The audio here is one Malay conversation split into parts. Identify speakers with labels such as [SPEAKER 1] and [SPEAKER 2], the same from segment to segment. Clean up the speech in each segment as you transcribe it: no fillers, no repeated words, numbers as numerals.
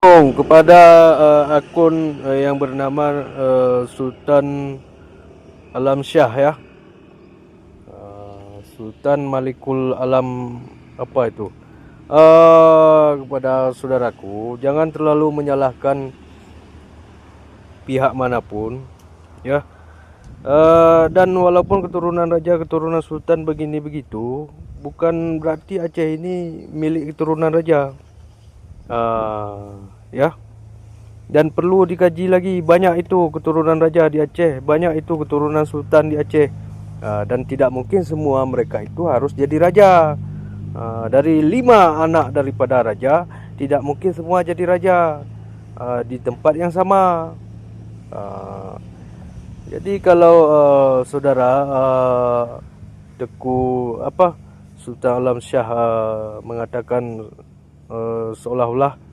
[SPEAKER 1] Kepada akun yang bernama Sultan Alam Syah ya. Sultan Malikul Alam apa itu? Kepada saudaraku, jangan terlalu menyalahkan pihak manapun ya. Dan walaupun keturunan raja, keturunan sultan begini begitu, bukan berarti Aceh ini milik keturunan raja. Ya, dan perlu dikaji lagi. Banyak itu keturunan raja di Aceh, banyak itu keturunan sultan di Aceh, dan tidak mungkin semua mereka itu harus jadi raja. Dari 5 anak daripada raja, tidak mungkin semua jadi raja di tempat yang sama. Jadi kalau saudara Teku Sultan Alam Syah mengatakan seolah-olah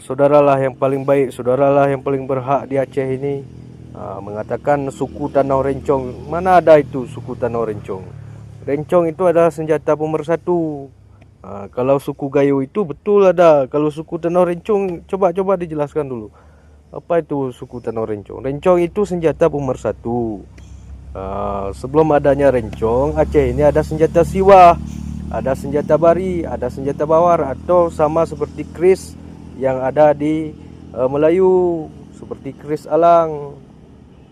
[SPEAKER 1] saudaralah yang paling baik, saudaralah yang paling berhak di Aceh ini, mengatakan suku Tanah Rencong. Mana ada itu suku Tanah Rencong? Rencong itu adalah senjata pemersatu. Kalau suku Gayo itu betul ada. Kalau suku Tanah Rencong, coba dijelaskan dulu. Apa itu suku Tanah Rencong? Rencong itu senjata pemersatu. Sebelum adanya Rencong, Aceh ini ada senjata Siwah, ada senjata Bari, ada senjata Bawar, atau sama seperti Kris yang ada di Melayu, seperti Kris Alang.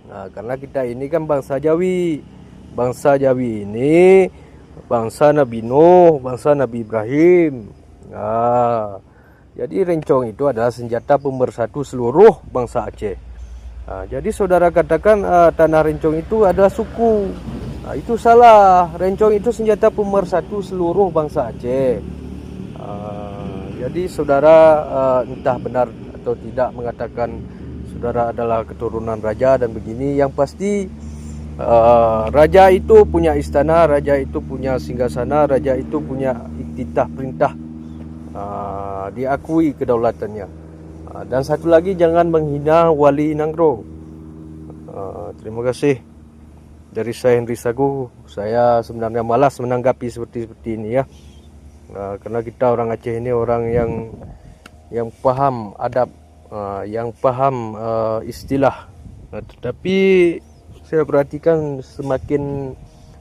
[SPEAKER 1] Karena kita ini kan bangsa Jawi. Bangsa Jawi ini bangsa Nabi Nuh, bangsa Nabi Ibrahim. Jadi Rencong itu adalah senjata pemersatu seluruh bangsa Aceh. Jadi saudara katakan Tanah Rencong itu adalah suku. Itu salah. Rencong itu senjata pemersatu seluruh bangsa Aceh. Jadi saudara entah benar atau tidak mengatakan saudara adalah keturunan raja dan begini. Yang pasti raja itu punya istana, raja itu punya singgasana, raja itu punya iktitah perintah, diakui kedaulatannya. Dan satu lagi, jangan menghina Wali Nanggro. Terima kasih. Dari saya Henry Sagu. Saya sebenarnya malas menanggapi seperti ini ya. Karena kita orang Aceh ini orang yang paham adab, yang paham istilah. Tetapi saya perhatikan semakin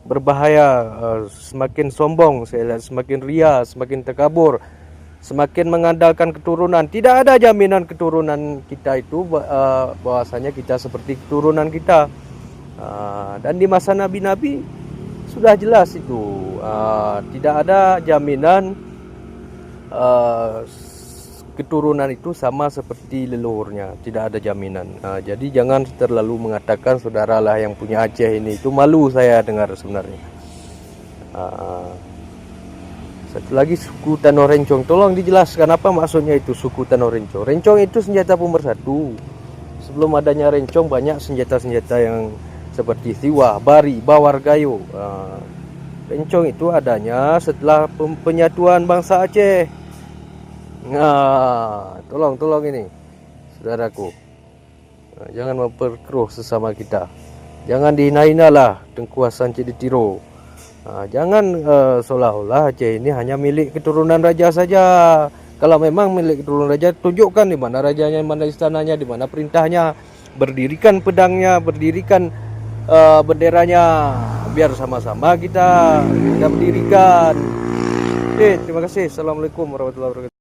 [SPEAKER 1] berbahaya, semakin sombong saya lihat, semakin ria, semakin takabur, semakin mengandalkan keturunan. Tidak ada jaminan keturunan kita itu bahwasanya kita seperti keturunan kita. Dan di masa nabi-nabi sudah jelas itu, tidak ada jaminan keturunan itu sama seperti leluhurnya, tidak ada jaminan. Jadi jangan terlalu mengatakan saudaralah yang punya Aceh ini. Itu malu saya dengar sebenarnya. Satu lagi, suku Tanah Rencong, tolong dijelaskan apa maksudnya itu suku Tanah Rencong. Rencong itu senjata pemersatu. Sebelum adanya Rencong banyak senjata-senjata yang seperti Siwah, Bari, Bawar, Gayo. Rencong itu adanya setelah penyatuan bangsa Aceh. Tolong ini saudaraku, jangan memperkeruh sesama kita. Jangan dihina-hina lah Tengku Hasan Ciditiro. Jangan seolah-olah Aceh ini hanya milik keturunan raja saja. Kalau memang milik keturunan raja, tunjukkan di mana rajanya, di mana istananya, di mana perintahnya. Berdirikan pedangnya, berdirikan benderanya, biar sama-sama kita berdirikan. Terima kasih. Assalamualaikum warahmatullahi wabarakatuh.